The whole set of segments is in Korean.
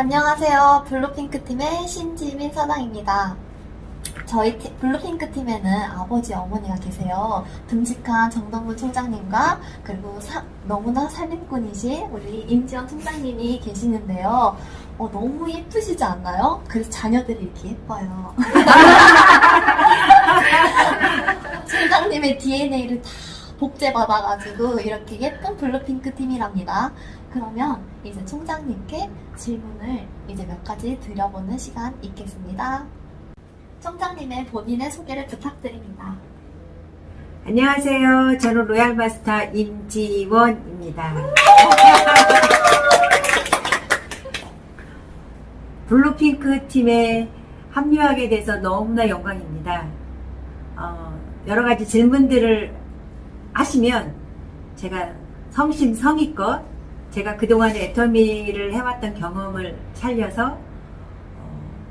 안녕하세요. 블루핑크팀의 신지민 사장입니다. 저희 블루핑크팀에는 아버지, 어머니가 계세요. 듬직한 정동구 총장님과 그리고 너무나 살림꾼이신 우리 임지원 총장님이 계시는데요. 너무 예쁘시지 않나요? 그래서 자녀들이 이렇게 예뻐요. 총장님의 DNA를 다 복제받아가지고 이렇게 예쁜 블루핑크 팀이랍니다. 그러면 이제 총장님께 질문을 이제 몇 가지 드려보는 시간 있겠습니다. 총장님의 본인의 소개를 부탁드립니다. 안녕하세요. 저는 로얄마스터 임지원입니다. 블루핑크 팀에 합류하게 돼서 너무나 영광입니다. 여러 가지 질문들을 하시면 제가 성심성의껏 제가 그동안 애터미를 해왔던 경험을 살려서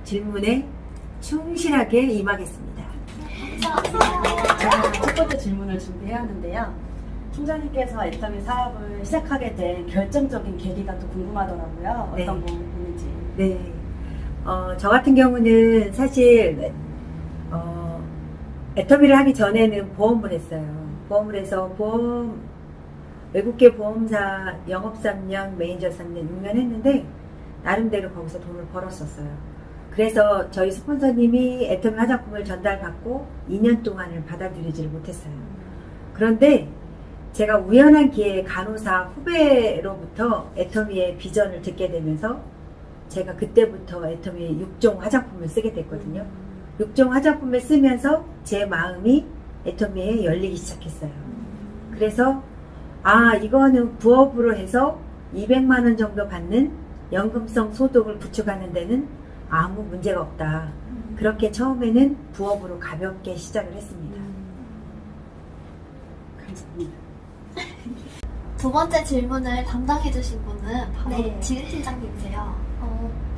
질문에 충실하게 임하겠습니다. 제가 첫 번째 질문을 준비해야 하는데요. 총장님께서 애터미 사업을 시작하게 된 결정적인 계기가 또 궁금하더라고요. 네. 어떤 부분인지. 네. 저 같은 경우는 사실 애터미를 하기 전에는 보험을 했어요. 보험을 해서 외국계 보험사 영업 3년, 매니저 3년, 6년 했는데 나름대로 거기서 돈을 벌었었어요. 그래서 저희 스폰서님이 애터미 화장품을 전달받고 2년 동안을 받아들이지를 못했어요. 그런데 제가 우연한 기회에 간호사 후배로부터 애터미의 비전을 듣게 되면서 제가 그때부터 애터미 6종 화장품을 쓰게 됐거든요. 6종 화장품을 쓰면서 제 마음이 애터미에 열리기 시작했어요. 그래서 이거는 부업으로 해서 200만 원 정도 받는 연금성 소득을 구축하는 데는 아무 문제가 없다. 그렇게 처음에는 부업으로 가볍게 시작을 했습니다. 감사합니다. 두 번째 질문을 담당해주신 분은 바로 네. 지은 팀장님이세요.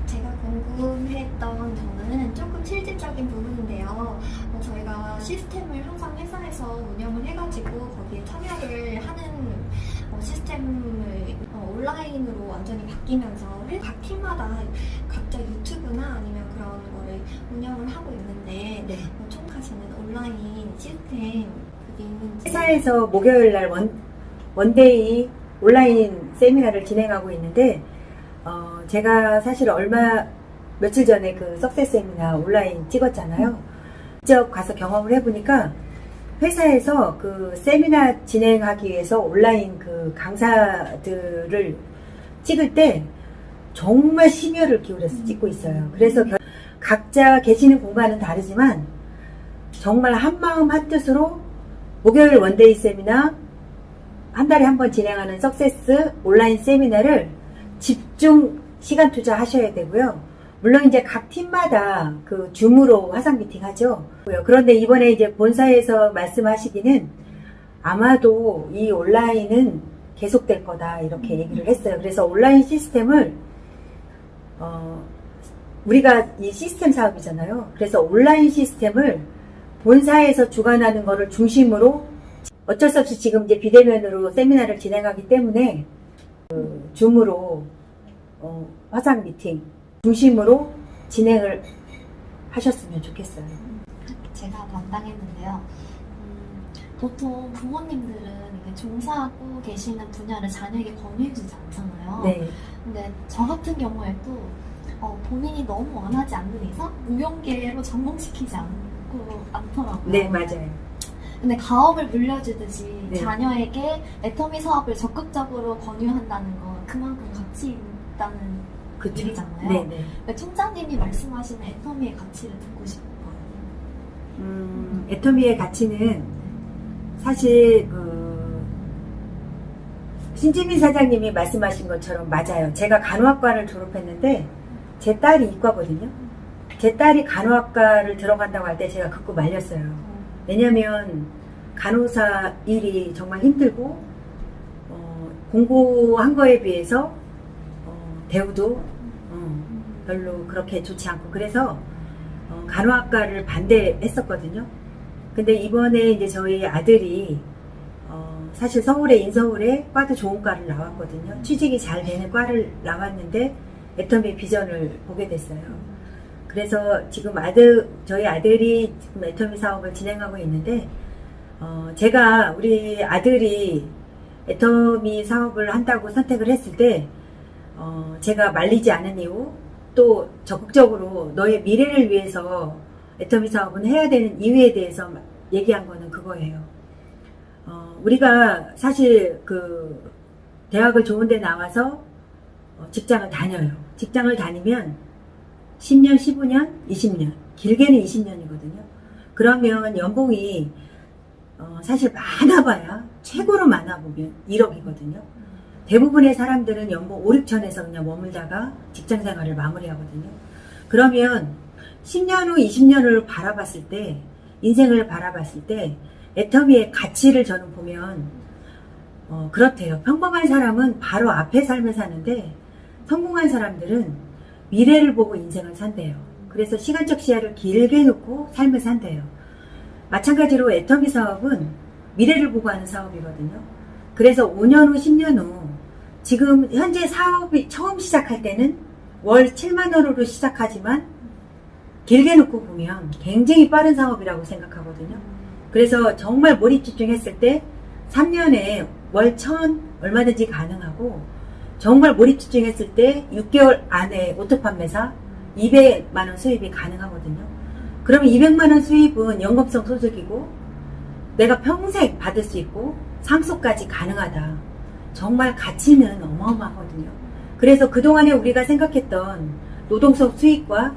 제가 궁금했던 점은 조금 실질적인 부분인데요. 저희가 시스템을 항상 회사에서 운영을 해가지고 거기에 참여를 하는 시스템을 온라인으로 완전히 바뀌면서 각 팀마다 각자 유튜브나 아니면 그런 거를 운영을 하고 있는데 총괄하시는 온라인 시스템 그게 있는지. 회사에서 목요일날 원데이 온라인 세미나를 진행하고 있는데 제가 사실 며칠 전에 그 석세스 세미나 온라인 찍었잖아요. 직접 가서 경험을 해보니까 회사에서 그 세미나 진행하기 위해서 온라인 그 강사들을 찍을 때 정말 심혈을 기울여서 찍고 있어요. 그래서 각자 계시는 공간은 다르지만 정말 한마음 한뜻으로 목요일 원데이 세미나 한 달에 한 번 진행하는 석세스 온라인 세미나를 집중 시간 투자하셔야 되고요. 물론 이제 각 팀마다 그 줌으로 화상 미팅 하죠. 그런데 이번에 이제 본사에서 말씀하시기는 아마도 이 온라인은 계속될 거다 이렇게 얘기를 했어요. 그래서 온라인 시스템을 우리가 이 시스템 사업이잖아요. 그래서 온라인 시스템을 본사에서 주관하는 거를 중심으로 어쩔 수 없이 지금 이제 비대면으로 세미나를 진행하기 때문에 줌으로 화상 미팅 중심으로 진행을 하셨으면 좋겠어요. 제가 담당했는데요. 보통 부모님들은 이게 종사하고 계시는 분야를 자녀에게 권유해주지 않잖아요. 네. 근데 저 같은 경우에도 본인이 너무 원하지 않는 이상 무용계로 전공시키지 않더라고요. 네, 맞아요. 근데 가업을 물려주듯이 네. 자녀에게 애터미 사업을 적극적으로 권유한다는 건 그만큼 가치 있다는 그쵸. 일이잖아요. 네네. 근데 총장님이 말씀하시는 애터미의 가치를 듣고 싶어요. 애터미의 가치는 사실 신지민 사장님이 말씀하신 것처럼 맞아요. 제가 간호학과를 졸업했는데 제 딸이 이과거든요. 제 딸이 간호학과를 들어간다고 할 때 제가 극구 말렸어요. 왜냐면 간호사 일이 정말 힘들고 공부한 거에 비해서 대우도 별로 그렇게 좋지 않고 그래서 간호학과를 반대했었거든요. 근데 이번에 이제 저희 아들이 사실 서울에 인서울에 과도 좋은 과를 나왔거든요. 취직이 잘 되는 과를 나왔는데 애터미의 비전을 보게 됐어요. 그래서 지금 저희 아들이 지금 애터미 사업을 진행하고 있는데, 제가 우리 아들이 애터미 사업을 한다고 선택을 했을 때, 제가 말리지 않은 이유, 또 적극적으로 너의 미래를 위해서 애터미 사업은 해야 되는 이유에 대해서 얘기한 거는 그거예요. 우리가 사실 대학을 좋은 데 나와서 직장을 다녀요. 직장을 다니면 10년, 15년, 20년, 길게는 20년이거든요. 그러면 연봉이 사실 많아봐야, 최고로 많아보면 1억이거든요. 대부분의 사람들은 연봉 5, 6천에서 그냥 머물다가 직장 생활을 마무리하거든요. 그러면 10년 후 20년을 바라봤을 때, 인생을 바라봤을 때 애터미의 가치를 저는 보면 그렇대요. 평범한 사람은 바로 앞에 삶을 사는데 성공한 사람들은 미래를 보고 인생을 산대요. 그래서 시간적 시야를 길게 놓고 삶을 산대요. 마찬가지로 애터미 사업은 미래를 보고 하는 사업이거든요. 그래서 5년 후, 10년 후, 지금 현재 사업이 처음 시작할 때는 월 7만 원으로 시작하지만 길게 놓고 보면 굉장히 빠른 사업이라고 생각하거든요. 그래서 정말 몰입 집중했을 때 3년에 월 1,000 얼마든지 가능하고, 정말 몰입 집중했을 때 6개월 안에 오토 판매사 200만 원 수입이 가능하거든요. 그러면 200만 원 수입은 연금성 소득이고 내가 평생 받을 수 있고 상속까지 가능하다. 정말 가치는 어마어마하거든요. 그래서 그동안에 우리가 생각했던 노동성 수익과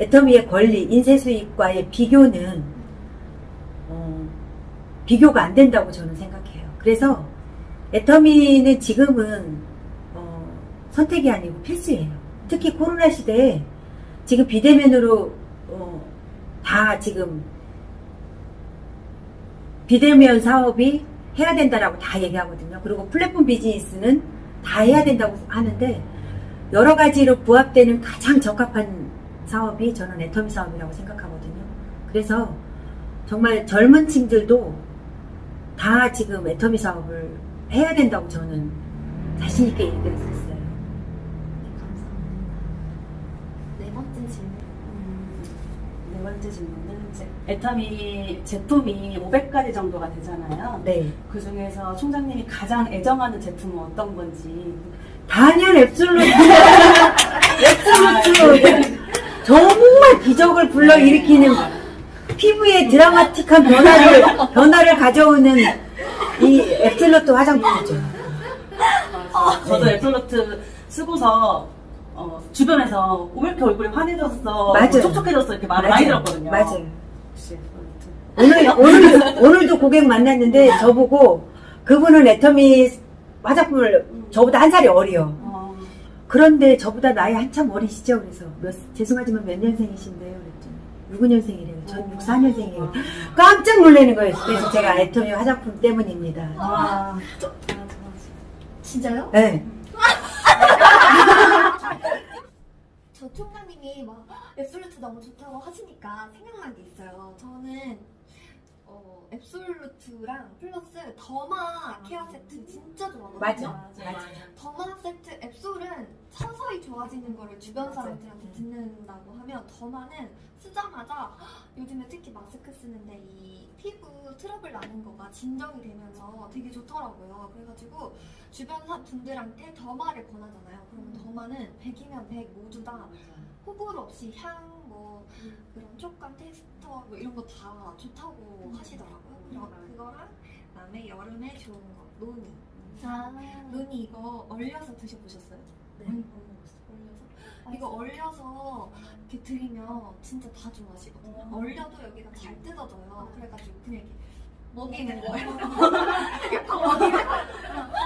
애터미의 권리, 인쇄 수익과의 비교는 비교가 안 된다고 저는 생각해요. 그래서 애터미는 지금은 선택이 아니고 필수예요. 특히 코로나 시대에 지금 비대면으로 다 지금 비대면 사업이 해야 된다라고 다 얘기하거든요. 그리고 플랫폼 비즈니스는 다 해야 된다고 하는데, 여러 가지로 부합되는 가장 적합한 사업이 저는 애터미 사업이라고 생각하거든요. 그래서 정말 젊은 층들도 다 지금 애터미 사업을 해야 된다고 저는 자신 있게 얘기를 했어요. 네 번째 질문. 네 번째 질문은 애터미 제품이 500가지 정도가 되잖아요. 네. 그 중에서 총장님이 가장 애정하는 제품은 어떤 건지. 단연 앱솔루트. 앱솔루트. 정말 기적을 불러일으키는 피부에 드라마틱한 변화를 가져오는 이 앱솔루트 화장품이죠. 저도 네. 앱솔루트 쓰고서 주변에서 왜 이렇게 얼굴이 환해졌어, 맞아요. 촉촉해졌어 이렇게 말을 많이 들었거든요. 맞아요. 역시 앱솔루트. 오늘도 고객 만났는데 저보고, 그분은 애터미 화장품을 저보다 한 살이 어려. 그런데 저보다 나이 한참 어리시죠? 그래서 죄송하지만 몇 년생이신데요? 그랬더니 69년생이래요. 전 64년생이에요. 깜짝 놀라는 거예요. 그래서 제가 애터미 화장품 때문입니다. 진짜요? 네. 저 총장님이 막 앱솔루트 너무 좋다고 하시니까 생각난 게 있어요. 저는 앱솔루트랑 플러스 더마 케어 세트 진짜 좋아하거든요. 맞아. 더마 세트, 앱솔은 서서히 좋아지는 거를 주변 사람들한테 듣는다고 하면, 더마는 쓰자마자 요즘에 특히 마스크 쓰는데 이 피부 트러블 나는 거가 진정이 되면서 되게 좋더라고요. 그래가지고 주변 분들한테 더마를 권하잖아요. 그러면 더마는 100이면 100 모두 다 호불호 없이 향, 그런 촉감, 텍스처 이런 거 다 좋다고 하시더라고요. 그거랑 그다음에 여름에 좋은 거 노니. 노니 이거 얼려서 드셔보셨어요? 네. 얼려서? 이거 얼려서 이렇게 드리면 진짜 다 좋아하시거든요. 얼려도 여기가 잘 뜯어져요. 그래가지고 그냥 이렇게 먹이는 거예요. 이렇게 먹이면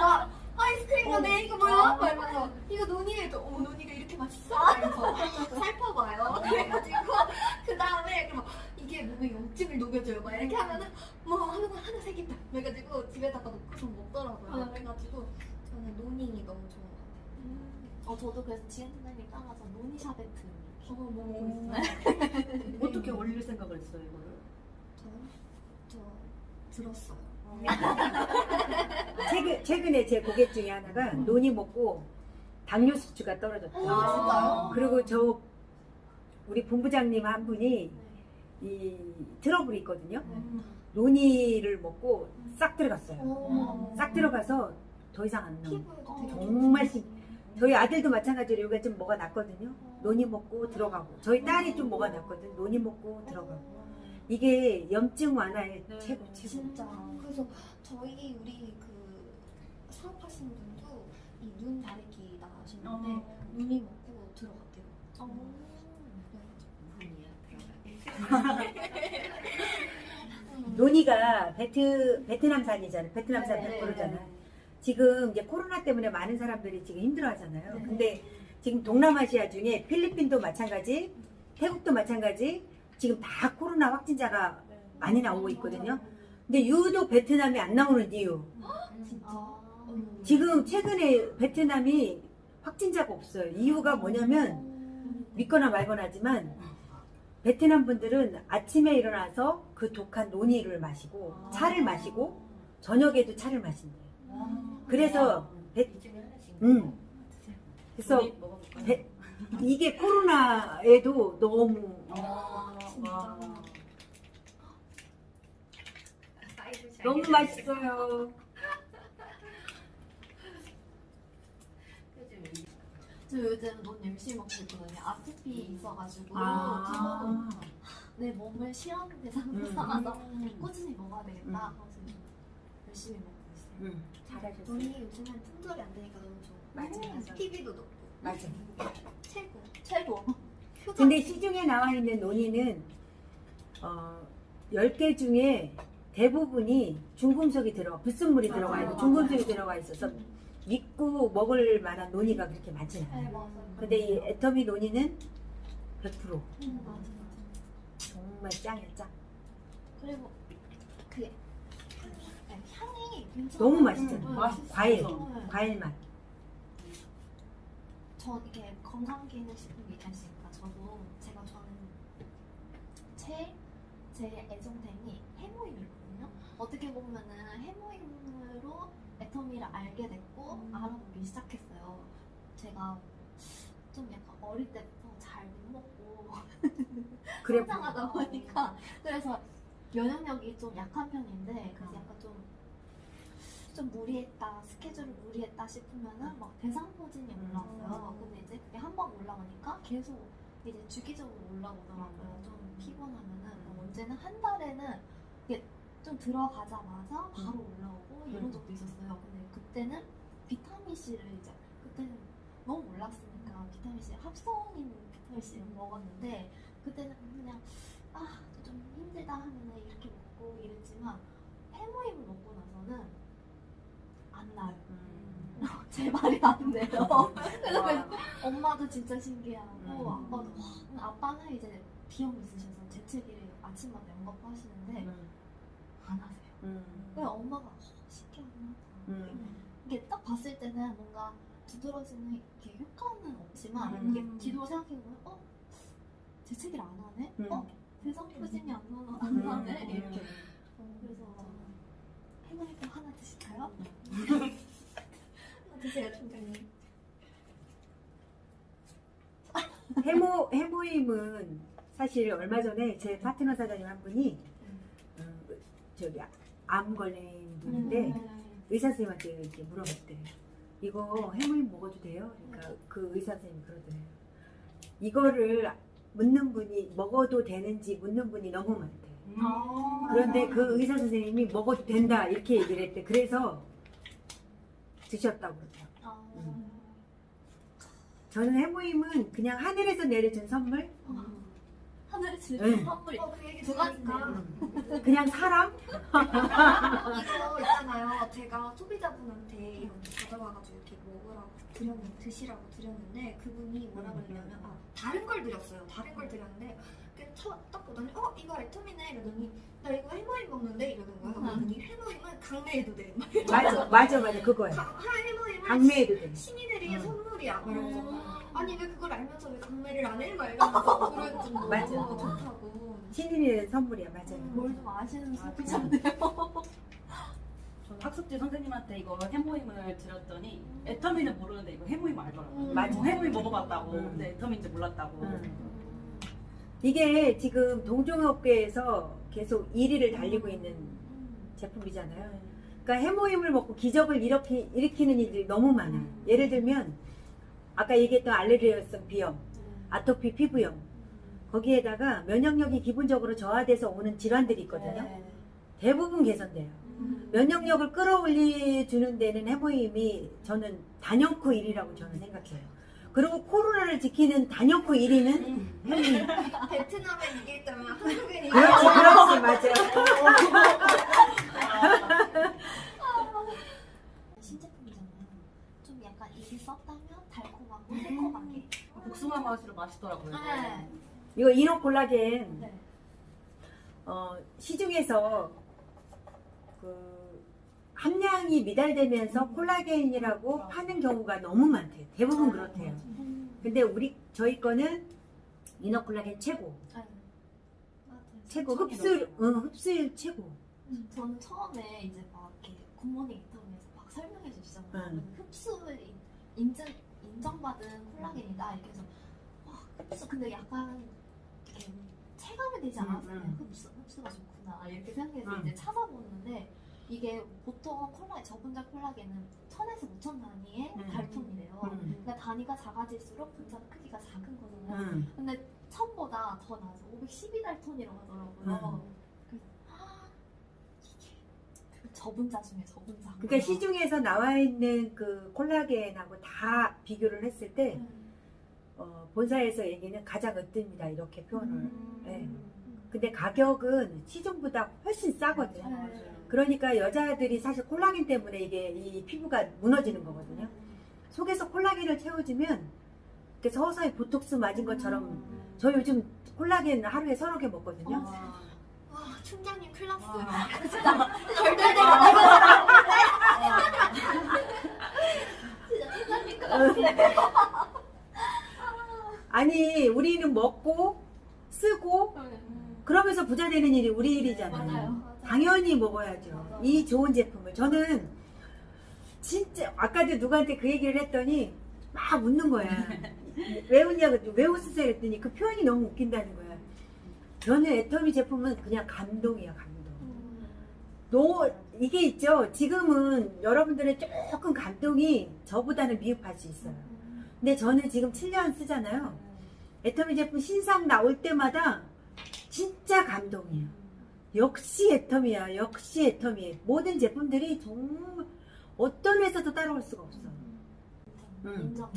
막 아이스크림이네 이거 뭐야? 막 이러면서 이거 노니에도 노니가 이렇게 맛있어? 이러면서 살펴봐요. 그래가지고 그 다음에 그럼 이게 몸에 염증을 녹여줘요. 막 이렇게 하면은 하나 새겠다. 그래가지고 집에다가 놓고서 먹더라고요. 그래가지고 저는 노니 너무 좋은 것 같아요. 저도 그래서 지은님이 따라서 노니샤베트 먹고 있어요. 어떻게 올릴 생각을 했어요, 이거를? 저 들었어요. 최근에 제 고객 중에 하나가 논이 먹고 당뇨 수치가 떨어졌다. 진짜요? 그리고 저 우리 본부장님 한 분이 네. 이 트러블이 있거든요. 네. 논이를 먹고 싹 들어갔어요. 어. 싹 들어가서 더 이상 안 나오고. 피부에도 되게 정말 저희 아들도 마찬가지로 여기가 좀 뭐가 났거든요. 논이 먹고 들어가고. 저희 딸이 좀 뭐가 났거든. 논이 먹고 들어가고. 이게 염증 완화에 최고. 진짜. 그래서 우리 그 사업하시는 분도 이 눈 다래기 나가시는데 눈이 먹고 들어갔대요. 논이가 베트남산이잖아요. 베트남산 네, 100%잖아. 지금 이제 코로나 때문에 많은 사람들이 지금 힘들어 하잖아요. 근데 지금 동남아시아 중에 필리핀도 마찬가지, 태국도 마찬가지, 지금 다 코로나 확진자가 많이 나오고 있거든요. 근데 유독 베트남이 안 나오는 이유. 진짜. 지금 최근에 베트남이 확진자가 없어요. 이유가 뭐냐면 믿거나 말거나 하지만 베트남 분들은 아침에 일어나서 그 독한 논이를 마시고 차를 마시고 저녁에도 차를 마신대요. 그래서 그래서 이게 코로나에도 너무 너무 맛있어요. 저 요즘 논 열심히 먹고 있거든요. 아토피 있어가지고 아. 내 몸을 싫어하는 대상으로 삼아서 꾸준히 먹어야 되겠다. 그래서 열심히 먹고 있어요. 잘하셨어요. 눈이 요즘엔 품절이 안 되니까 너무 좋아. 맞아. PB도 높고. 맞아. 최고. 최고. 근데 시중에 나와 있는 논의는 10개 중에 대부분이 중금속이 불순물이 들어가 있고 중금속이 들어가 있어서 믿고 먹을 만한 논의가 그렇게 많지 네, 않아요. 맞아요. 근데 이 애터미 논의는 100% 맞아. 정말 짱이야 짱. 그리고 그 향이 괜찮아요. 너무 맛있잖아. 맛있어. 과일, 네. 과일 맛. 저 이렇게 건강기능식품 얘기하시니까 저도 제가 좋아하는 제 애정템이 해모임이거든요. 어떻게 보면은 해모임으로 애터미를 알게 됐고 알아보기 시작했어요. 제가 좀 약간 어릴 때부터 잘 못 먹고 그래. 성장하다 보니까 그래서 면역력이 좀 약한 편인데 그래서 약간 좀 무리했다, 스케줄을 무리했다 싶으면은 막 대상포진이 올라왔어요. 근데 이제 그게 한 번 올라오니까 계속 이제 주기적으로 올라오더라고요. 좀 피곤하면은 언제는 한 달에는 이게 좀 들어가자마자 바로 올라오고 이런 적도 있었어요. 근데 그때는 비타민 C를 이제 그때는 너무 몰랐으니까 비타민 C 합성인 비타민 C를 먹었는데 그때는 그냥 좀 힘들다 하면은 이렇게 먹고 이랬지만 해모임을 먹고 나서는 안 나요. 제 말이 안 돼요. 그래서 엄마도 진짜 신기하고 아빠도 아빠는 이제 비염 있으셔서 재채기를 아침마다 연거푸 하시는데 안 하세요. 그래서 엄마가 신기하구나. 이게 딱 봤을 때는 뭔가 두드러지는 이렇게 효과는 없지만 이게 뒤로 생각해보면 재채기를 안 하네? 대상포진이 안 나네? 이렇게. 그래서 해모임도 하나 드실까요? 드세요, 총장님. 해모임은 사실 얼마 전에 제 파트너 사장님 한 분이 저기 암 걸린 분인데 의사 선생님한테 이렇게 물어봤대요. 이거 해모임 먹어도 돼요? 그러니까 그 의사 선생님이 그러더래요. 이거를 묻는 분이 먹어도 되는지 묻는 분이 너무 많대요. 그런데 그 의사 선생님이 먹어도 된다 이렇게 얘기를 했대. 그래서 드셨다고 그러더라고요. 저는 해모임은 그냥 하늘에서 내려준 선물? 하늘에 주신 네. 선물이 그 얘기 두 가지 들으니까 그냥 사람? 이거 있잖아요. 제가 소비자분한테 이거 가져와가지고 이렇게 먹으라고 드시라고 드렸는데 그분이 뭐라 그러냐면 다른 걸 드렸어요. 다른 걸 드렸는데 딱 보더니 이거 애터미네 이러더니 나 이거 해모임 먹는데 이러는 거야. 그러더니 해모임은 강매해도 돼. 맞아 그거야. 해모임은 강매해도 돼. 시민들의 선물이야. 그러면서 아니 왜 그걸 알면서 왜 강매를 안 해? 막 이러면서 그럴 정도로 맞아. 좋다고. 신인의 선물이야 맞아요. 뭘 좀 아시는 소비자인데요. 저는 학습지 선생님한테 이거 해모임을 드렸더니 애터미는 모르는데 이거 해모임 알더라고요. 맞아. 해모임 먹어봤다고. 음. 근데 애터미인지 몰랐다고. 이게 지금 동종업계에서 계속 1위를 달리고 있는 제품이잖아요. 그러니까 해모임을 먹고 기적을 일으키는 일들이 너무 많아요. 예를 들면 아까 얘기했던 알레르기성 비염, 아토피 피부염, 거기에다가 면역력이 기본적으로 저하돼서 오는 질환들이 있거든요. 대부분 개선돼요. 면역력을 끌어올려주는 데는 해모임이 저는 단연코 1위라고 저는 생각해요. 그리고 코로나를 지키는 단연코 1위는 해모임. 베트남에 이게 있다면 한국인이 그렇지, 그렇지, 맞아요. 신제품이잖아요. 좀 약간 입이 썼다면 달콤하고 새콤하게. 복숭아 맛으로 맛있더라고요. 네. 이거 이노콜라겐 네. 시중에서 그 함량이 미달되면서 콜라겐이라고 파는 경우가 너무 많대요. 대부분 그렇대요. 근데 저희 거는 이노콜라겐 최고. 맞아요. 최고 흡수율 최고. 저는 처음에 이제 막 이렇게 굿모닝 인터뷰에서 막 설명해 주시잖아요. 흡수를 인정받은 콜라겐이다 이렇게 해서 와 흡수 근데 약간 이렇게 체감이 되지 않았어요. 흡수가 좋구나 이렇게 생각해서 이제 찾아보는데 이게 보통 저분자 콜라겐은 1000에서 5000 단위의 달품이래요. 근데 단위가 작아질수록 분자 크기가 작은 거잖아요. 근데 1000보다 더 낮아 512달톤이라고 하더라고요. 그래서 이게 저분자 중에 저분자. 그러니까 시중에서 나와 있는 그 콜라겐하고 다 비교를 했을 때 본사에서 얘기는 가장 으뜸이다 이렇게 표현을. 네. 근데 가격은 시중보다 훨씬 싸거든요. 그러니까 여자들이 사실 콜라겐 때문에 이게 이 피부가 무너지는 거거든요. 속에서 콜라겐을 채워주면 이렇게 서서히 보톡스 맞은 것처럼 저 요즘 콜라겐 하루에 30개 먹거든요. 와 총장님 클라스. 진짜 팀장님 클라스. 아니 우리는 먹고 쓰고 그러면서 부자 되는 일이 우리 일이잖아요. 맞아요. 당연히 먹어야죠. 이 좋은 제품을. 저는 진짜 아까도 누구한테 그 얘기를 했더니 막 웃는 거야. 왜 웃냐고 왜 웃으세요 했더니 그 표현이 너무 웃긴다는 거야. 저는 애터미 제품은 그냥 감동이야 감동. 이게 있죠. 지금은 여러분들의 조금 감동이 저보다는 미흡할 수 있어요. 근데 저는 지금 7년 쓰잖아요. 애터미 제품 신상 나올 때마다 진짜 감동이에요. 역시 애터미야. 역시 애터미. 모든 제품들이 정말 어떤 회사도 따라올 수가 없어.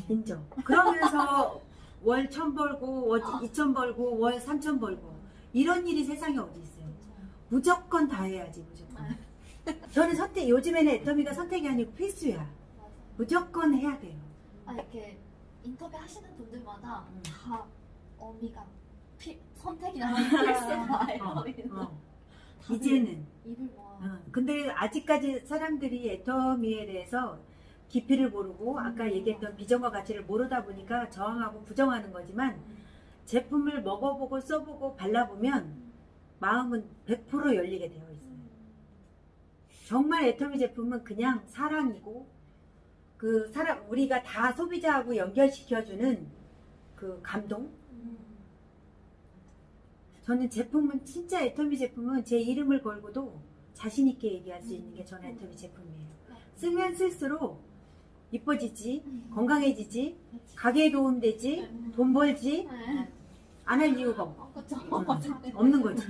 인정. 그러면서 월 1000 벌고 월 2000 벌고 월 3000 벌고 이런 일이 세상에 어디 있어요. 무조건 다 해야지 무조건. 저는 요즘에는 애터미가 선택이 아니고 필수야. 무조건 해야 돼요. 이렇게 인터뷰 하시는 분들마다 다 어미가 선택이라는 필수다 이제는. 입을 모아. 근데 아직까지 사람들이 애터미에 대해서 깊이를 모르고 아까 얘기했던 비전과 가치를 모르다 보니까 저항하고 부정하는 거지만 제품을 먹어보고 써보고 발라보면 마음은 100% 열리게 되어 있어요. 정말 애터미 제품은 그냥 사랑이고 우리가 다 소비자하고 연결시켜주는 그 감동? 저는 제품은 진짜 애터미 제품은 제 이름을 걸고도 자신있게 얘기할 수 있는 게 저는 애터미 제품이에요. 쓰면 쓸수록 이뻐지지, 건강해지지, 가게에 도움되지, 돈 벌지, 안 할 이유가 없는 거지.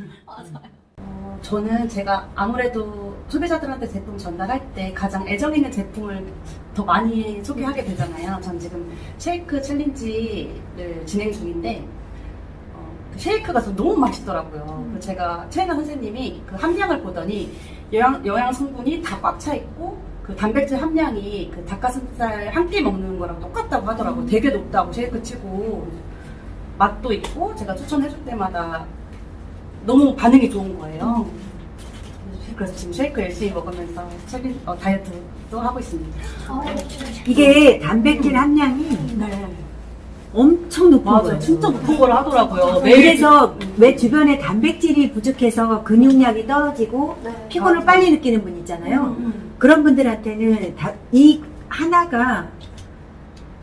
저는 제가 아무래도 소비자들한테 제품 전달할 때 가장 애정 있는 제품을 더 많이 소개하게 되잖아요. 전 지금 쉐이크 챌린지를 진행 중인데 그 쉐이크가 너무 맛있더라고요. 그래서 제가 트레이너 선생님이 그 함량을 보더니 영양 성분이 다 꽉 차 있고 그 단백질 함량이 그 닭가슴살 한 끼 먹는 거랑 똑같다고 하더라고요. 되게 높다고 쉐이크 치고 맛도 있고 제가 추천해줄 때마다 너무 반응이 좋은 거예요. 그래서 지금 쉐이크 열심히 먹으면서 다이어트도 하고 있습니다. 이게 단백질 함량이 엄청 높은 맞아요. 거예요. 진짜 높은 걸 하더라고요. 그래서 왜 주변에 단백질이 부족해서 근육량이 떨어지고 피곤을 빨리 느끼는 분 있잖아요. 그런 분들한테는 이 하나가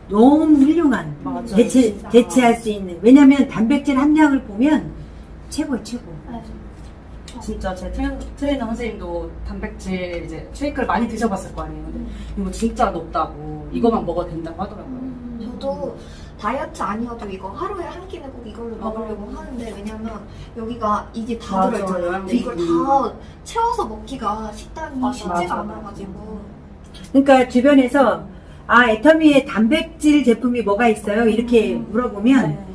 너무 훌륭한 맞아요, 진짜. 대체할 수 있는. 왜냐면 단백질 함량을 보면 최고. 네. 진짜 제 트레이너 선생님도 단백질 이제 쉐이크를 많이 드셔봤을 거 아니에요. 근데 이거 진짜 높다고 이거만 먹어도 된다고 하더라고요. 저도 다이어트 아니어도 이거 하루에 한 끼는 꼭 이걸로 먹으려고 하는데 왜냐면 여기가 이게 다 맞아, 들어있잖아요. 영양분이. 이걸 다 채워서 먹기가 식단이 맞아, 쉽지가 맞아. 않아가지고 그러니까 주변에서 애터미에 단백질 제품이 뭐가 있어요? 이렇게 물어보면 네.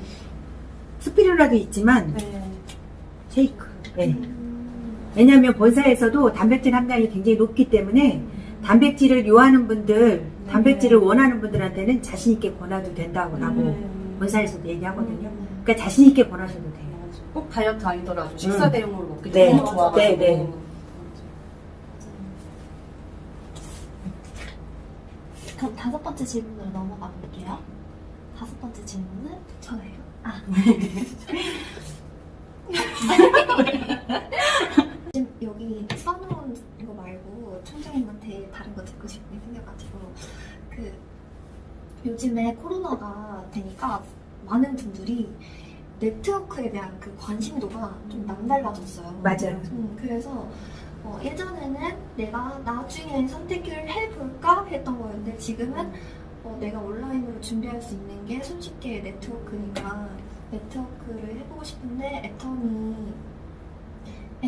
스피루라도 있지만 네. 쉐이크. 네. 왜냐하면 본사에서도 단백질 함량이 굉장히 높기 때문에 단백질을 요하는 분들, 단백질을 원하는 분들한테는 자신 있게 권해도 된다고 하고 본사에서도 얘기하거든요. 그러니까 자신 있게 권하셔도 돼요. 꼭 다이어트 아니더라도 식사 대용으로 먹기도 네. 너무 좋아가지고. 네, 네. 그럼 5번째 질문으로 넘어가 볼게요. 5번째 질문은 저예요. 지금 여기 써놓은 거 말고 총장님한테 다른 거 듣고 싶은 게 생겨가지고 그 요즘에 코로나가 되니까 많은 분들이 네트워크에 대한 그 관심도가 좀 남달라졌어요. 맞아요. 그래서 예전에는 내가 나중에 선택을 해볼까 했던 거였는데 지금은 내가 온라인으로 준비할 수 있는 게 손쉽게 네트워크니까 네트워크를 해보고 싶은데 애터미에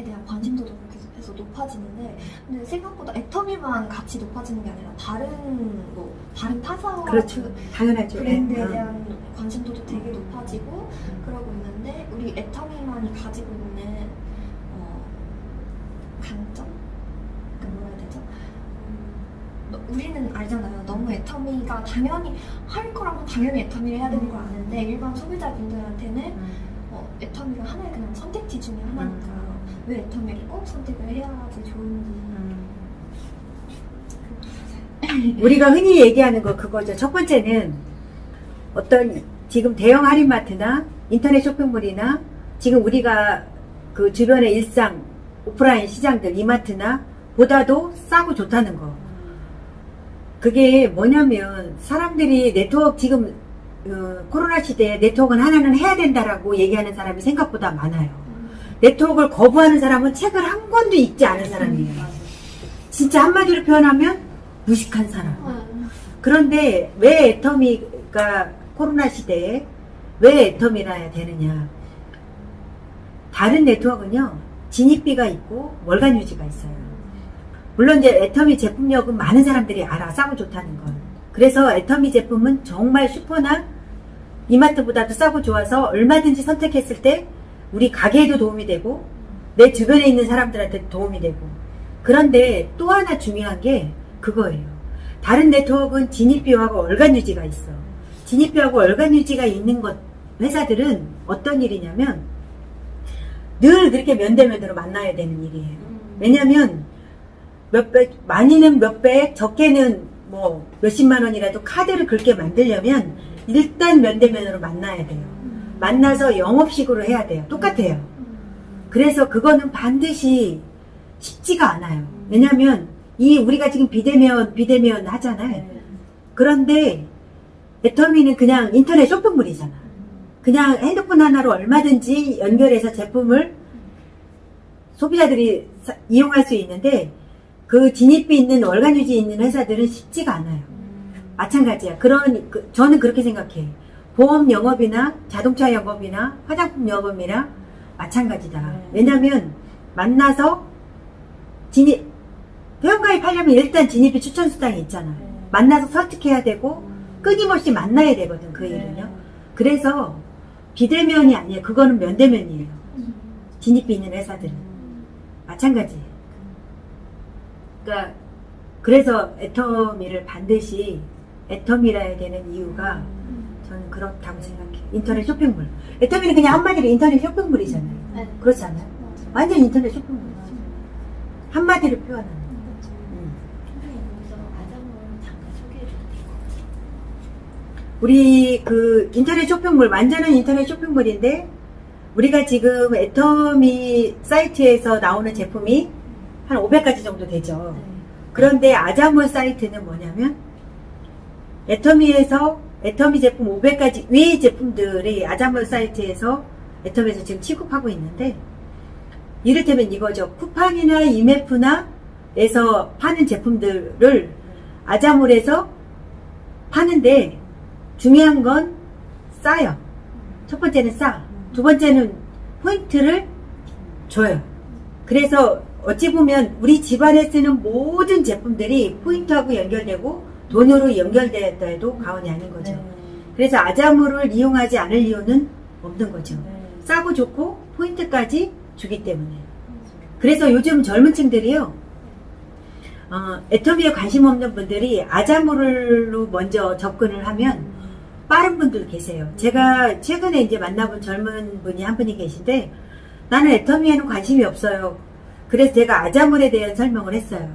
대한 관심도도 그렇게 해서 높아지는데 근데 생각보다 애터미만 같이 높아지는 게 아니라 다른 타사 그렇죠. 당연하죠. 브랜드에 네. 대한 관심도도 되게 높아지고 그러고 있는데 우리 애터미만이 가지고 있는 강점? 그러니까 뭐라 해야 되죠? 우리는 알잖아요. 너무 애터미가 당연히 할 거라면 당연히 애터미를 해야 되는 걸 아는데 일반 소비자분들한테는 애터미가 하나의 그냥 선택지 중에 하나니까 왜 애터미를 꼭 선택을 해야지 좋은지 우리가 흔히 얘기하는 거 그거죠. 첫 번째는 어떤 지금 대형 할인마트나 인터넷 쇼핑몰이나 지금 우리가 그 주변의 일상 오프라인 시장들 이마트나 보다도 싸고 좋다는 거. 그게 뭐냐면 사람들이 네트워크 지금 코로나 시대에 네트워크는 하나는 해야 된다라고 얘기하는 사람이 생각보다 많아요. 네트워크를 거부하는 사람은 책을 한 권도 읽지 않은 사람이에요. 진짜 한마디로 표현하면 무식한 사람. 그런데 왜 애터미가 코로나 시대에 왜 애터미라 해야 되느냐. 다른 네트워크는요. 진입비가 있고 월간 유지가 있어요. 물론 이제 애터미 제품력은 많은 사람들이 알아. 싸고 좋다는 건. 그래서 애터미 제품은 정말 슈퍼나 이마트보다도 싸고 좋아서 얼마든지 선택했을 때 우리 가게에도 도움이 되고 내 주변에 있는 사람들한테 도움이 되고. 그런데 또 하나 중요한 게 그거예요. 다른 네트워크는 진입비하고 월간 유지가 있어. 진입비하고 월간 유지가 있는 회사들은 어떤 일이냐면 늘 그렇게 면대면으로 만나야 되는 일이에요. 왜냐면 많이는 몇백, 적게는 뭐 몇십만 원이라도 카드를 긁게 만들려면 일단 면대면으로 만나야 돼요. 만나서 영업식으로 해야 돼요. 똑같아요. 그래서 그거는 반드시 쉽지가 않아요. 왜냐면 우리가 지금 비대면 하잖아요. 그런데 애터미는 그냥 인터넷 쇼핑몰이잖아. 그냥 핸드폰 하나로 얼마든지 연결해서 제품을 소비자들이 이용할 수 있는데 그 진입비 있는 월간 유지 있는 회사들은 쉽지가 않아요. 마찬가지야. 저는 그렇게 생각해요. 보험 영업이나 자동차 영업이나 화장품 영업이나 마찬가지다. 왜냐면 만나서 회원가입하려면 일단 진입비 추천 수당이 있잖아. 만나서 설득해야 되고 끊임없이 만나야 되거든. 그 일은요. 그래서 비대면이 아니에요. 그거는 면대면이에요. 진입비 있는 회사들은 마찬가지예요. 그러니까 그래서 애터미를 반드시 애터미라 해야 되는 이유가 저는 그렇다고 생각해요. 인터넷 쇼핑몰. 애터미는 그냥 한마디로 인터넷 쇼핑몰이잖아요. 네. 그렇지 않아요? 완전 인터넷 쇼핑몰. 한마디로 표현하는. 선생님 여기서 과정을 잠깐 소개해 주세요. 우리 그 인터넷 쇼핑몰, 완전한 인터넷 쇼핑몰인데 우리가 지금 애터미 사이트에서 나오는 제품이 한 500가지 정도 되죠. 그런데 아자몰 사이트는 뭐냐면 애터미 제품 500가지 외의 제품들이 아자몰 사이트에서 애터미에서 지금 취급하고 있는데, 이를테면 이거죠. 쿠팡이나 이메프나 에서 파는 제품들을 아자몰에서 파는데 중요한 건 싸요. 첫 번째는 싸. 두 번째는 포인트를 줘요. 그래서 어찌 보면 우리 집안에 쓰는 모든 제품들이 포인트하고 연결되고 돈으로 연결되었다 해도 과언이 아닌 거죠. 그래서 아자몰을 이용하지 않을 이유는 없는 거죠. 싸고 좋고 포인트까지 주기 때문에. 그래서 요즘 젊은 층들이요, 애터미에 관심 없는 분들이 아자몰로 먼저 접근을 하면 빠른 분들 계세요. 제가 최근에 이제 만나본 젊은 분이 한 분이 계신데, 나는 애터미에는 관심이 없어요. 그래서 제가 아자몰에 대한 설명을 했어요.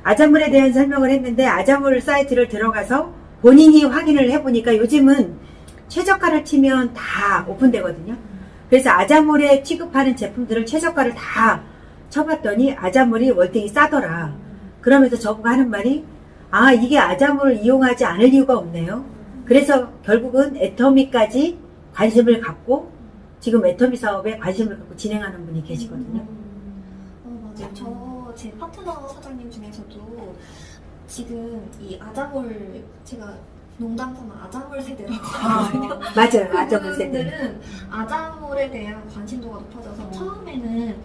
아자몰에 대한 설명을 했는데, 아자몰 사이트를 들어가서 본인이 확인을 해보니까 요즘은 최저가를 치면 다 오픈되거든요. 그래서 아자몰에 취급하는 제품들을 최저가를 다 쳐봤더니 아자몰이 월등히 싸더라. 그러면서 저보고 하는 말이, 아, 이게 아자몰을 이용하지 않을 이유가 없네요. 그래서 결국은 애터미까지 관심을 갖고 지금 애터미 사업에 관심을 갖고 진행하는 분이 계시거든요. 맞아요. 제 파트너 사장님 중에서도 지금 이 아자몰, 제가 농담삼아 아자몰 세대라고 하거든요. 맞아요. 아자몰 세대. 그분들은 아자몰에 대한 관심도가 높아져서 처음에는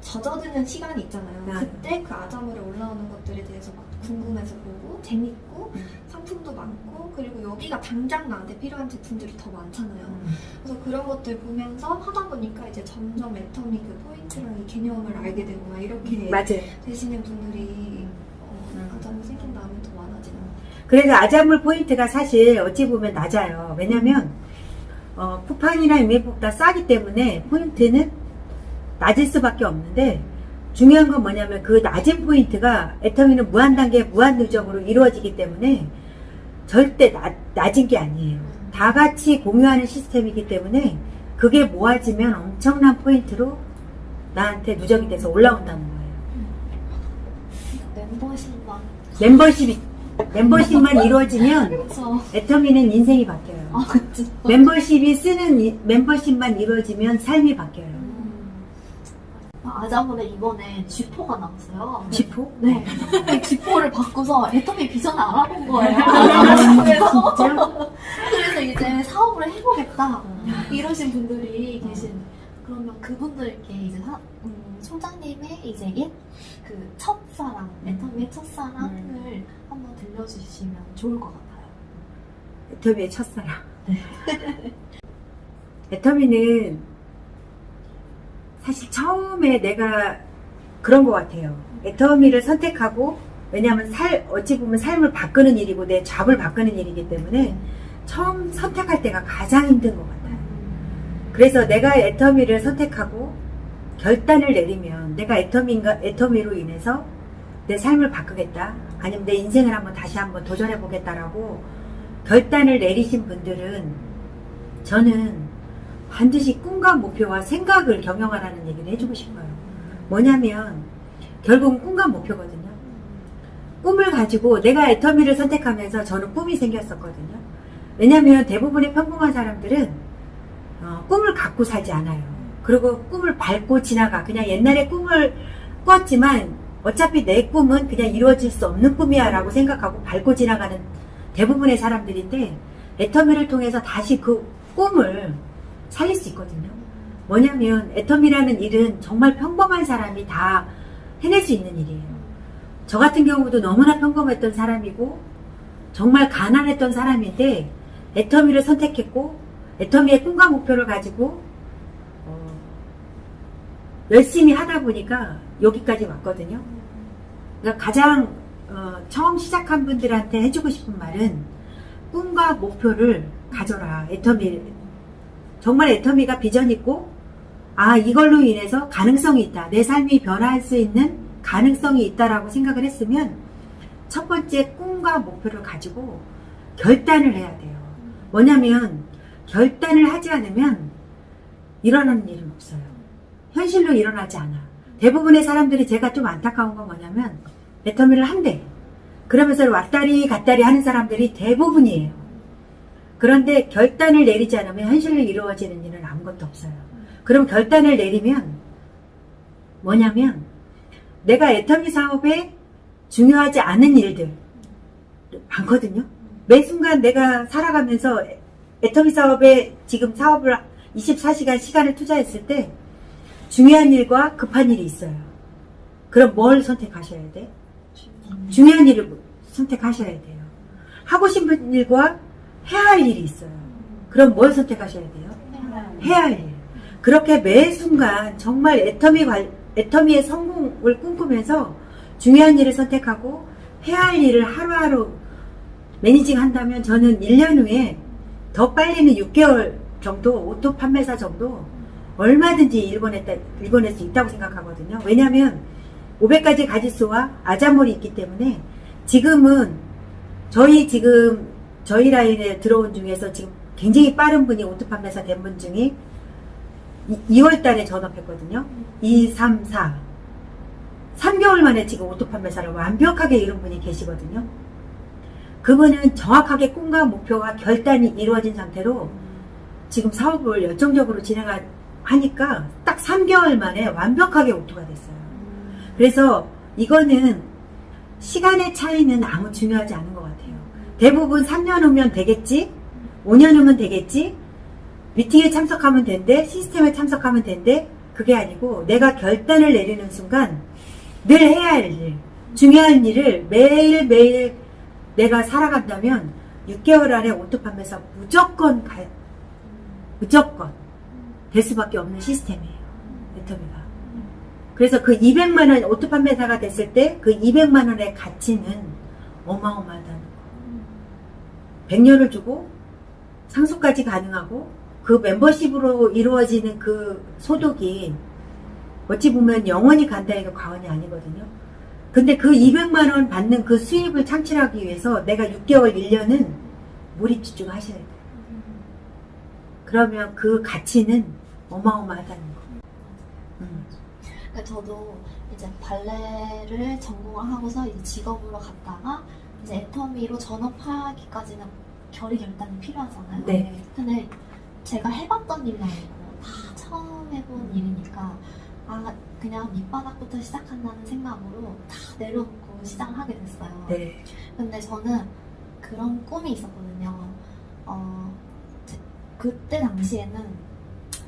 젖어드는 시간이 있잖아요. 그때 그 아자몰에 올라오는 것들에 대해서 막 궁금해서 보고 재밌고 상품도 많고, 그리고 여기가 당장 나한테 필요한 제품들이 더 많잖아요. 그래서 그런 것들 보면서 하다 보니까 이제 점점 애터미 그 포인트랑 이 개념을 알게 되고 막 이렇게 맞아요. 되시는 분들이 아자몰 생긴 다음에 더 많아지는 것 같아요. 그래서 아자몰 포인트가 사실 어찌 보면 낮아요. 왜냐면 쿠팡이나 이메일보다 싸기 때문에 포인트는 낮을 수밖에 없는데, 중요한 건 뭐냐면 그 낮은 포인트가 애터미는 무한 단계 무한 누적으로 이루어지기 때문에 절대 낮은 게 아니에요. 다 같이 공유하는 시스템이기 때문에 그게 모아지면 엄청난 포인트로 나한테 누적이 돼서 올라온다는 거예요. 멤버십만 이루어지면 그래서 애터미는 인생이 바뀌어요. 그쵸. 멤버십만 이루어지면 삶이 바뀌어요. 아자몰에 이번에 G4가 나왔어요. 지포? 네. G4를 바꿔서 애터미 비전을 알아본 거예요. 그래서 이제 사업을 해보겠다 이러신 분들이 계신. 그러면 그분들께 이제 총장님의 이제 그 첫사랑, 애터미의 첫사랑을 한번 들려주시면 좋을 것 같아요. 애터미의 첫사랑. 애터미는 사실 처음에 내가 그런 것 같아요. 애터미를 선택하고, 왜냐하면 어찌 보면 삶을 바꾸는 일이고 내 잡을 바꾸는 일이기 때문에 처음 선택할 때가 가장 힘든 것 같아요. 그래서 내가 애터미를 선택하고 결단을 내리면 내가 애터미로 인해서 내 삶을 바꾸겠다, 아니면 내 인생을 다시 한번 도전해 보겠다라고 결단을 내리신 분들은 저는 반드시 꿈과 목표와 생각을 경영하라는 얘기를 해주고 싶어요. 뭐냐면 결국은 꿈과 목표거든요. 꿈을 가지고 내가 애터미를 선택하면서 저는 꿈이 생겼었거든요. 왜냐면 대부분의 평범한 사람들은 꿈을 갖고 살지 않아요. 그리고 꿈을 밟고 지나가. 그냥 옛날에 꿈을 꿨지만 어차피 내 꿈은 그냥 이루어질 수 없는 꿈이야 라고 생각하고 밟고 지나가는 대부분의 사람들인데, 애터미를 통해서 다시 그 꿈을 살릴 수 있거든요. 뭐냐면 애터미라는 일은 정말 평범한 사람이 다 해낼 수 있는 일이에요. 저 같은 경우도 너무나 평범했던 사람이고 정말 가난했던 사람인데 애터미를 선택했고 애터미의 꿈과 목표를 가지고 열심히 하다 보니까 여기까지 왔거든요. 그러니까 가장 처음 시작한 분들한테 해주고 싶은 말은 꿈과 목표를 가져라. 정말 애터미가 비전 있고, 아, 이걸로 인해서 가능성이 있다. 내 삶이 변화할 수 있는 가능성이 있다라고 생각을 했으면 첫 번째 꿈과 목표를 가지고 결단을 해야 돼요. 뭐냐면 결단을 하지 않으면 일어나는 일은 없어요. 현실로 일어나지 않아. 대부분의 사람들이, 제가 좀 안타까운 건 뭐냐면 애터미를 한대. 그러면서 왔다리 갔다리 하는 사람들이 대부분이에요. 그런데 결단을 내리지 않으면 현실로 이루어지는 일은 아무것도 없어요. 그럼 결단을 내리면 뭐냐면 내가 애터미 사업에 중요하지 않은 일들 많거든요. 매 순간 내가 살아가면서 애터미 사업에 지금 사업을 24시간 시간을 투자했을 때 중요한 일과 급한 일이 있어요. 그럼 뭘 선택하셔야 돼? 중요한 일을 선택하셔야 돼요. 하고 싶은 일과 해야 할 일이 있어요. 그럼 뭘 선택하셔야 돼요? 해야 할 일. 그렇게 매 순간 정말 애터미의 성공을 꿈꾸면서 중요한 일을 선택하고 해야 할 일을 하루하루 매니징 한다면 저는 1년 후에 더 빨리는 6개월 정도 오토 판매사 정도 얼마든지 일궈낼 수 있다고 생각하거든요. 왜냐하면 500가지 가짓수와 아자몰이 있기 때문에 지금은 저희 라인에 들어온 중에서 지금 굉장히 빠른 분이 오토 판매사 된 분 중에 2월 달에 전업했거든요. 2, 3, 4. 3개월 만에 지금 오토 판매사를 완벽하게 이룬 분이 계시거든요. 그분은 정확하게 꿈과 목표와 결단이 이루어진 상태로 지금 사업을 열정적으로 진행하니까 딱 3개월 만에 완벽하게 오토가 됐어요. 그래서 이거는 시간의 차이는 아무 중요하지 않은 것 같아요. 대부분 3년 후면 되겠지? 5년 후면 되겠지? 미팅에 참석하면 된대? 시스템에 참석하면 된대? 그게 아니고 내가 결단을 내리는 순간 늘 해야 할 일, 중요한 일을 매일매일 내가 살아간다면 6개월 안에 오토 판매사 무조건 될 수밖에 없는 시스템이에요. 애터미가. 그래서 그 200만원 오토 판매사가 됐을 때 그 200만원의 가치는 어마어마하다는 거. 100년을 주고 상속까지 가능하고 그 멤버십으로 이루어지는 그 소득이 어찌 보면 영원히 간다 해도 과언이 아니거든요. 근데 그 200만원 받는 그 수입을 창출하기 위해서 내가 6개월, 1년은 몰입 집중하셔야 돼요. 그러면 그 가치는 어마어마하다는 거. 그러니까 저도 이제 발레를 전공을 하고서 이제 직업으로 갔다가 이제 애터미로 전업하기까지는 결단이 필요하잖아요. 네. 근데 제가 해봤던 일이 아니고 다 처음 해본 일이니까 그냥 밑바닥부터 시작한다는 생각으로 다 내려놓고 시작을 하게 됐어요. 네. 근데 저는 그런 꿈이 있었거든요. 그때 당시에는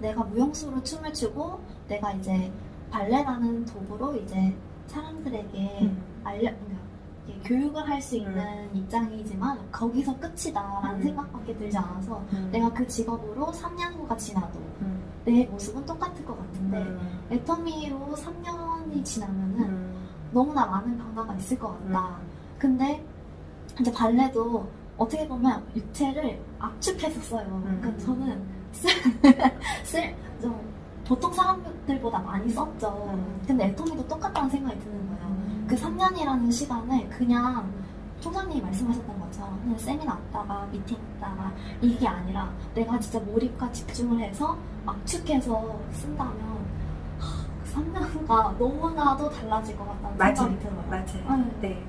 내가 무용수로 춤을 추고 내가 이제 발레라는 도구로 이제 사람들에게 그러니까 교육을 할 수 있는 입장이지만 거기서 끝이다라는 생각밖에 들지 않아서 내가 그 직업으로 3년 후가 지나도 내 모습은 똑같을 것 같은데 애터미로 3년이 지나면은 너무나 많은 변화가 있을 것 같다. 근데 이제 발레도 어떻게 보면 육체를 압축했었어요. 그러니까 저는 좀 보통 사람들보다 많이 썼죠. 근데 애터미도 똑같다는 생각이 드는 거예요. 그 3년이라는 시간을 그냥 총장님이 말씀하셨던 것처럼 그냥 세미나 왔다가 미팅 왔다가 이게 아니라 내가 진짜 몰입과 집중을 해서 압축해서 쓴다면 그 3년 후가 너무나도 달라질 것 같다는 생각이 들어요. 맞아요. 네.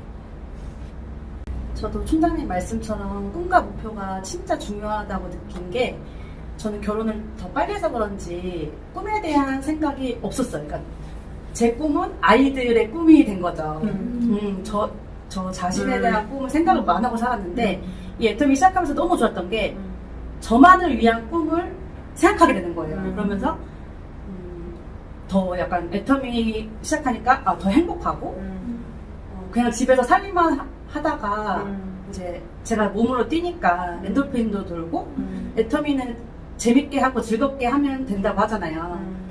저도 총장님 말씀처럼 꿈과 목표가 진짜 중요하다고 느낀 게 저는 결혼을 더 빨리 해서 그런지 꿈에 대한 생각이 없었어요. 그러니까 제 꿈은 아이들의 꿈이 된 거죠. 저 자신에 대한 꿈을 생각을 안 하고 살았는데 이 애터미 시작하면서 너무 좋았던 게 저만을 위한 꿈을 생각하게 되는 거예요. 그러면서 더 약간 애터미 시작하니까 더 행복하고 그냥 집에서 살림만 하다가 이제 제가 몸으로 뛰니까 엔돌핀도 돌고 애터미는 재밌게 하고 즐겁게 하면 된다고 하잖아요.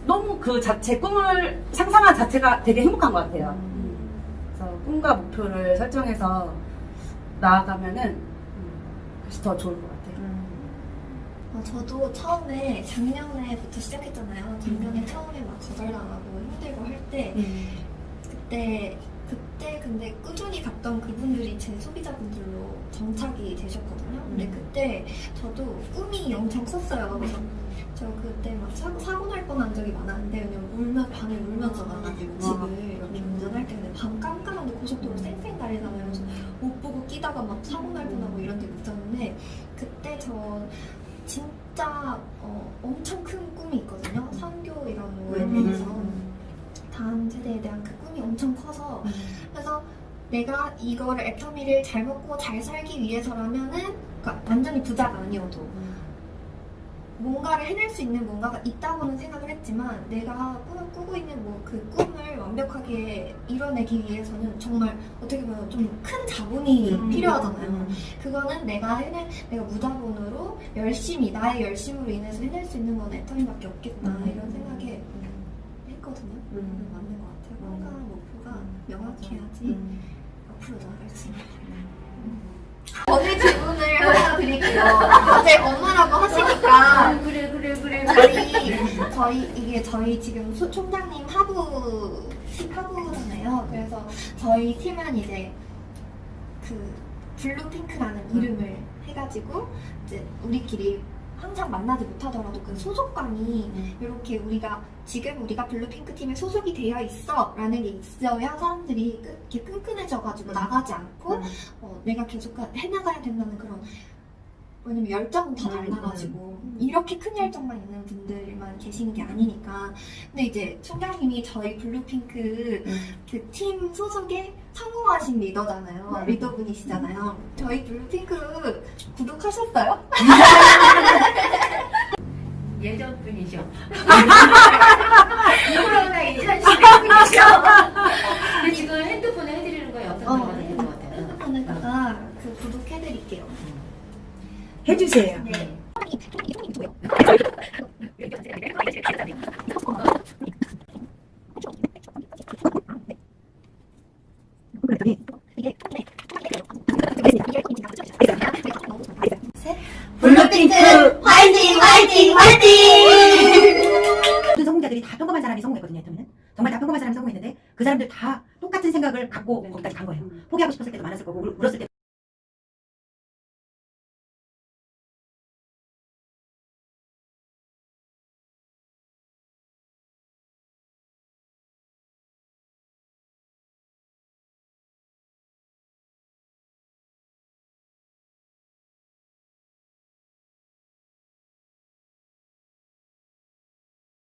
너무 그 자체 꿈을 상상한 자체가 되게 행복한 것 같아요. 그래서 꿈과 목표를 설정해서 나아가면은 그것이 더 좋을 것 같아요. 저도 처음에 작년에부터 시작했잖아요. 작년에 처음에 막 거절당하고 힘들고 할 때 그때 근데 꾸준히 갔던 그분들이 제 소비자분들로 정착이 되셨거든요. 근데 그때 저도 꿈이 엄청 컸어요. 그래서 저 그때 막 사고 날 뻔한 적이 많았는데 왜냐면 방에 울면서 나가지고 집을 이렇게 운전할 때 근데 밤 깜깜한데 뛰다가 막 사고 날 뻔하고 이런 데 있었는데 그때 저 진짜 엄청 큰 꿈이 있거든요. 선교 이런 거에 대해서 다음 세대에 대한 그 꿈이 엄청 커서 그래서 내가 이거를 애터미를 잘 먹고 잘 살기 위해서라면은 그러니까 완전히 부자가 아니어도 뭔가를 해낼 수 있는 뭔가가 있다고는 생각을 했지만 내가 꾸고 있는 뭐 그 꿈을 완벽하게 이뤄내기 위해서는 정말 어떻게 보면 좀 큰 자본이 필요하잖아요. 그거는 내가 무자본으로 열심히 나의 열심으로 인해서 해낼 수 있는 건 애터미밖에 없겠다 이런 생각에 했거든요. 맞는 것 같아요. 뭔가 목표가 명확해야지 앞으로 나아갈 수 있는. 오늘 질문을 하나 드릴게요. 제 엄마라고 하시니까 저희 지금 총장님 하부잖아요. 그래서 저희 팀은 이제 그 블루핑크라는 이름을 해가지고 이제 우리끼리 항상 만나지 못하더라도 그 소속감이 이렇게 우리가 블루핑크 팀에 소속이 되어 있어 라는 게 있어야 사람들이 이렇게 끈끈해져가지고 나가지 않고 내가 계속 해나가야 된다는 그런 왜냐면 열정은 다 달라가지고 이렇게 큰 열정만 있는 분들만 계시는 게 아니니까 근데 이제 총장님이 저희 블루핑크 그 팀 소속에 성공하신 리더잖아요. 리더분이시잖아요. 저희 블루핑크 구독하셨어요? 예전 분이죠. 코로나 현실의 분이죠. 근데 지금 핸드폰에 해드리는 거에 어떤 거가 되는 것 같아요? 핸드폰에다가 그 구독해드릴게요. 해주세요. 네. 블루핑크 화이팅 화이팅 화이팅! 모든 성공자들이 다 평범한 사람이 성공했거든요. 애터미는 정말 다 평범한 사람이 성공했는데 그 사람들 다 똑같은 생각을 갖고 거기까지 간 거예요. 포기하고 싶었을 때도 많았을 거고 울었을 때